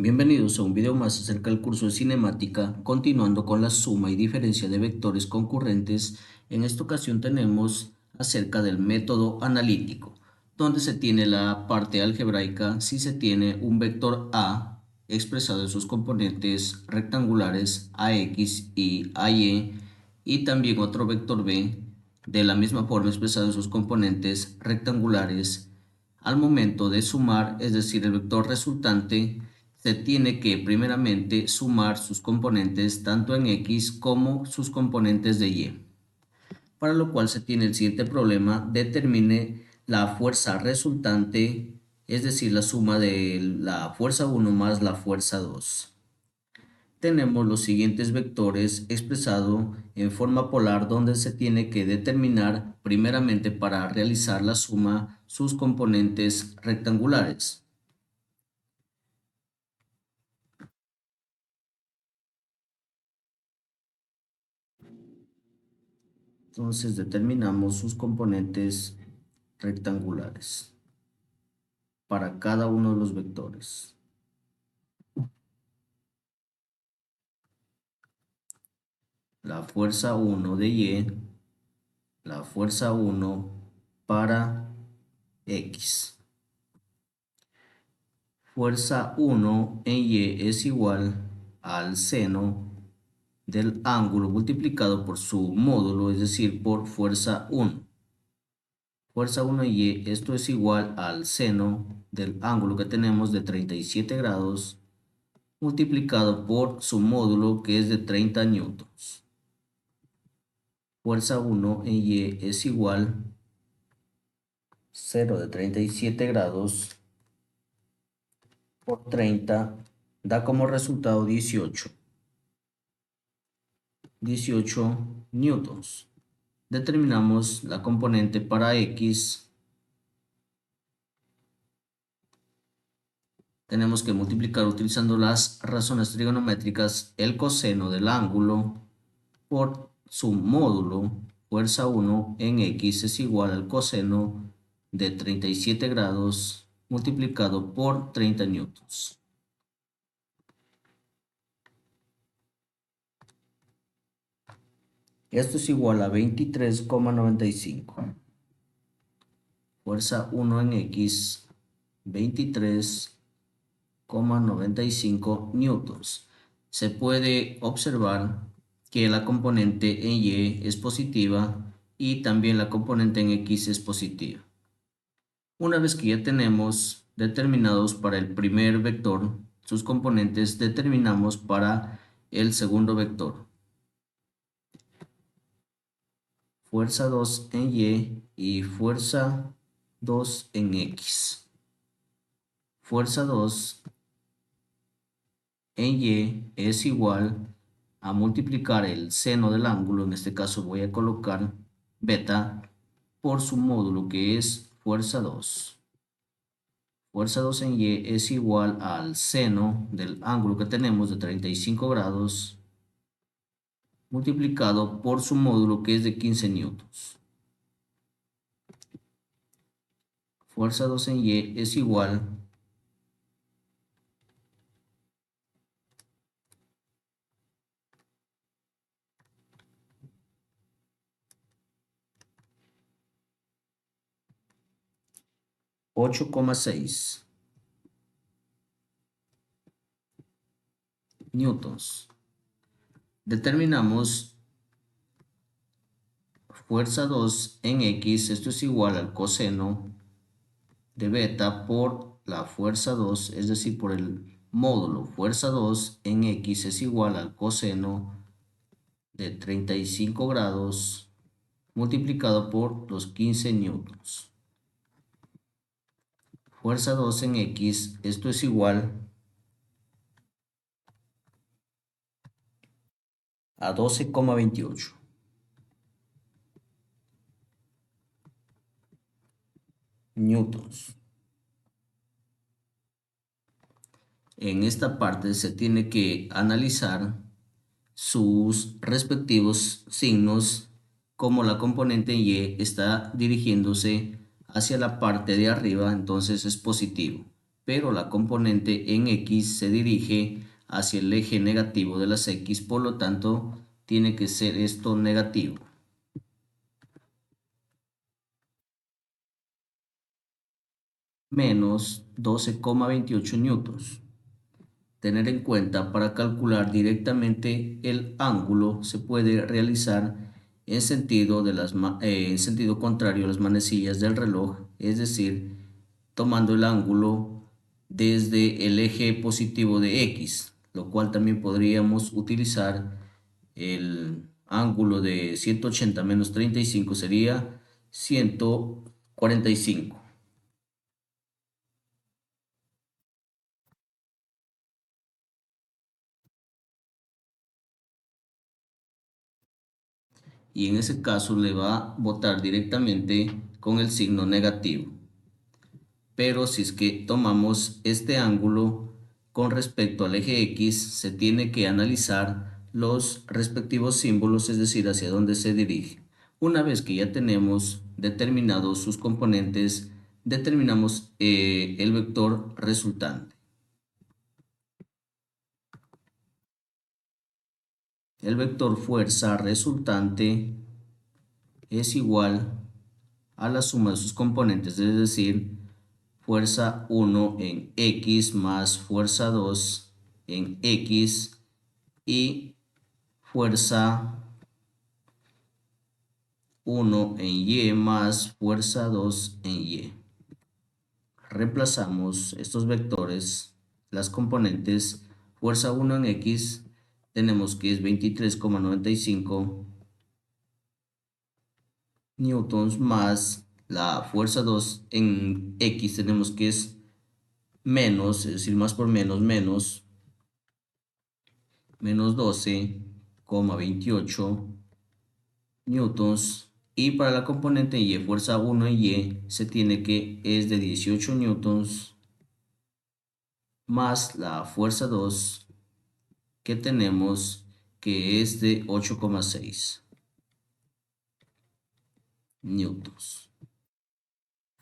Bienvenidos a un video más acerca del curso de cinemática, continuando con la suma y diferencia de vectores concurrentes. En esta ocasión tenemos acerca del método analítico, donde se tiene la parte algebraica si se tiene un vector A expresado en sus componentes rectangulares AX y AY, y también otro vector B de la misma forma expresado en sus componentes rectangulares. Al momento de sumar, es decir, el vector resultante, se tiene que primeramente sumar sus componentes tanto en X como sus componentes de Y, para lo cual se tiene el siguiente problema: determine la fuerza resultante, es decir, la suma de la fuerza 1 más la fuerza 2. Tenemos los siguientes vectores expresado en forma polar, donde se tiene que determinar primeramente, para realizar la suma, sus componentes rectangulares. Entonces determinamos sus componentes rectangulares para cada uno de los vectores. La fuerza 1 de Y, la fuerza 1 para X. Fuerza 1 en Y es igual al seno del ángulo multiplicado por su módulo, es decir, por fuerza 1. Fuerza 1 en Y, esto es igual al seno del ángulo que tenemos de 37 grados multiplicado por su módulo, que es de 30 newtons. Fuerza 1 en Y es igual 0 de 37 grados por 30, da como resultado 18 newtons. Determinamos la componente para X. Tenemos que multiplicar, utilizando las razones trigonométricas, el coseno del ángulo por su módulo. Fuerza 1 en X es igual al coseno de 37 grados multiplicado por 30 newtons. Esto es igual a 23,95. Fuerza 1 en X, 23,95 newtons. Se puede observar que la componente en Y es positiva y también la componente en X es positiva. Una vez que ya tenemos determinados para el primer vector sus componentes, determinamos para el segundo vector. Fuerza 2 en Y y fuerza 2 en X. Fuerza 2 en Y es igual a multiplicar el seno del ángulo, en este caso voy a colocar beta, por su módulo, que es fuerza 2. Fuerza 2 en Y es igual al seno del ángulo que tenemos de 35 grados multiplicado por su módulo, que es de 15 newtons. Fuerza 2 en Y es igual a 8,6 newtons. Determinamos fuerza 2 en X, esto es igual al coseno de beta por la fuerza 2, es decir, por el módulo. Fuerza 2 en X es igual al coseno de 35 grados multiplicado por los 15 newtons. Fuerza 2 en X, esto es igual a 12,28 newtons. En esta parte se tiene que analizar sus respectivos signos, como la componente Y está dirigiéndose hacia la parte de arriba, entonces es positivo. pero la componente en X se dirige hacia el eje negativo de las X, por lo tanto, tiene que ser esto negativo. Menos 12,28 newtons. Tener en cuenta, para calcular directamente el ángulo se puede realizar en sentido contrario a las manecillas del reloj, es decir, tomando el ángulo desde el eje positivo de X, lo cual también podríamos utilizar el ángulo de 180 menos 35 sería 145. Y en ese caso le va a votar directamente con el signo negativo. Pero si es que tomamos este ángulo con respecto al eje X, se tiene que analizar los respectivos símbolos, es decir, hacia dónde se dirige. Una vez que ya tenemos determinados sus componentes, determinamos el vector resultante. El vector fuerza resultante es igual a la suma de sus componentes, es decir, fuerza 1 en X más fuerza 2 en X y fuerza 1 en Y más fuerza 2 en Y. Reemplazamos estos vectores, las componentes. Fuerza 1 en X tenemos que es 23,95 newtons más la fuerza 2 en X tenemos que es menos, es decir, más por menos 12,28 newtons. Y para la componente Y, fuerza 1 en Y, se tiene que es de 18 newtons más la fuerza 2 que tenemos que es de 8,6 newtons.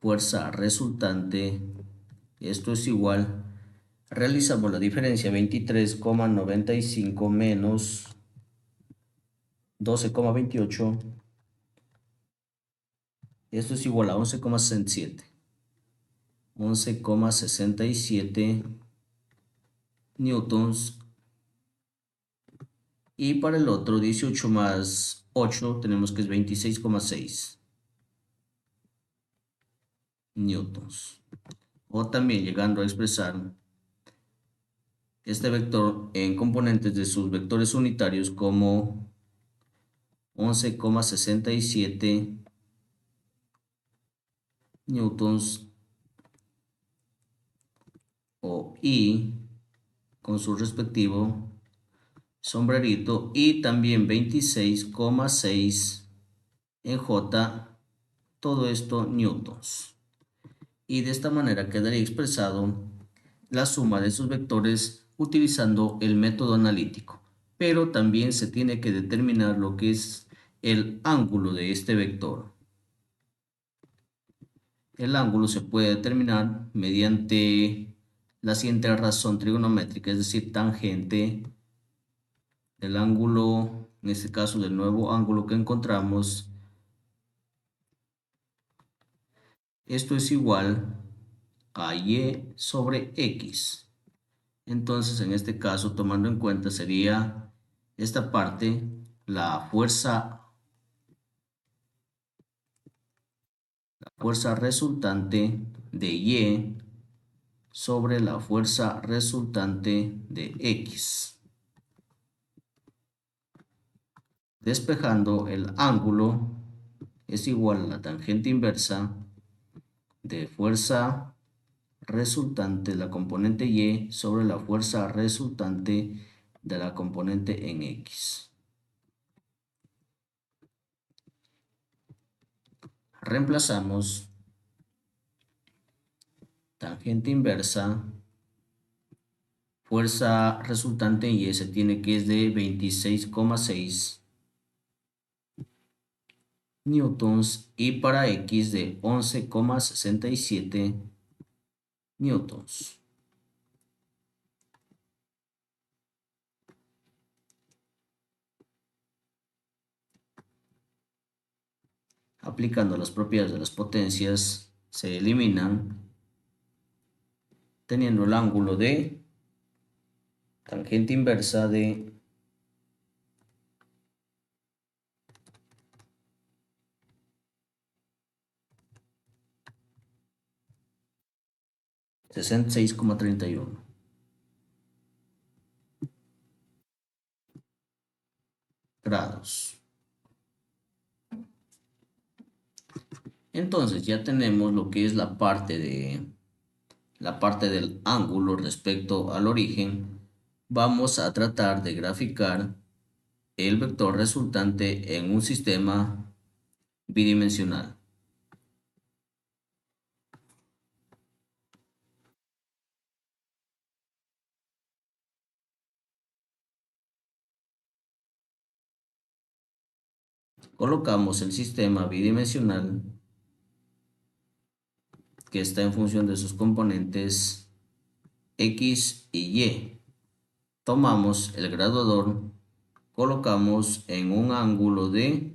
Fuerza resultante, esto es igual, realizamos la diferencia 23,95 menos 12,28. Esto es igual a 11,67. 11,67 newtons. Y para el otro, 18 más 8, tenemos que es 26,6 newtons. O también llegando a expresar este vector en componentes de sus vectores unitarios como 11,67 newtons o I con su respectivo sombrerito y también 26,6 en J, todo esto newtons. Y de esta manera quedaría expresado la suma de sus vectores utilizando el método analítico. Pero también se tiene que determinar lo que es el ángulo de este vector. El ángulo se puede determinar mediante la siguiente razón trigonométrica, es decir, tangente del ángulo, en este caso del nuevo ángulo que encontramos. Esto es igual a Y sobre X. Entonces, en este caso, tomando en cuenta, sería esta parte, la fuerza resultante de Y sobre la fuerza resultante de X. Despejando el ángulo es igual a la tangente inversa de fuerza resultante de la componente Y sobre la fuerza resultante de la componente en X. Reemplazamos tangente inversa, fuerza resultante en Y se tiene que es de 26,6 newtons y para X de 11,67 newtons. Aplicando las propiedades de las potencias, se eliminan teniendo el ángulo de tangente inversa de 66,31 grados. Entonces ya tenemos lo que es la parte del ángulo respecto al origen. Vamos a tratar de graficar el vector resultante en un sistema bidimensional. Colocamos el sistema bidimensional que está en función de sus componentes X y Y. Tomamos el graduador, colocamos en un ángulo de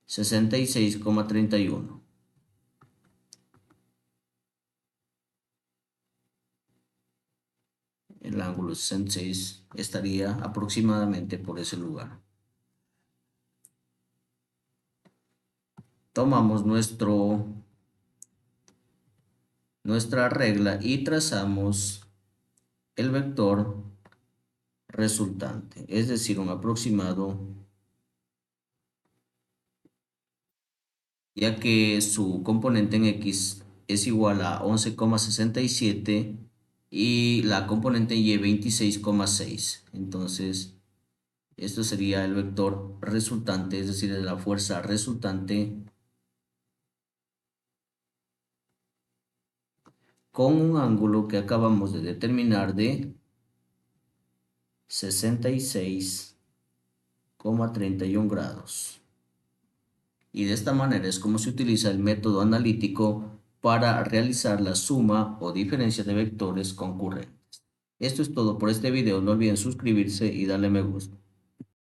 66,31. El ángulo 66 estaría aproximadamente por ese lugar. Tomamos nuestra regla y trazamos el vector resultante, es decir, un aproximado, ya que su componente en X es igual a 11,67 y la componente en Y 26,6. Entonces, esto sería el vector resultante, es decir, de la fuerza resultante con un ángulo que acabamos de determinar de 66,31 grados. Y de esta manera es como se utiliza el método analítico para realizar la suma o diferencia de vectores concurrentes. Esto es todo por este video, no olviden suscribirse y darle me gusta.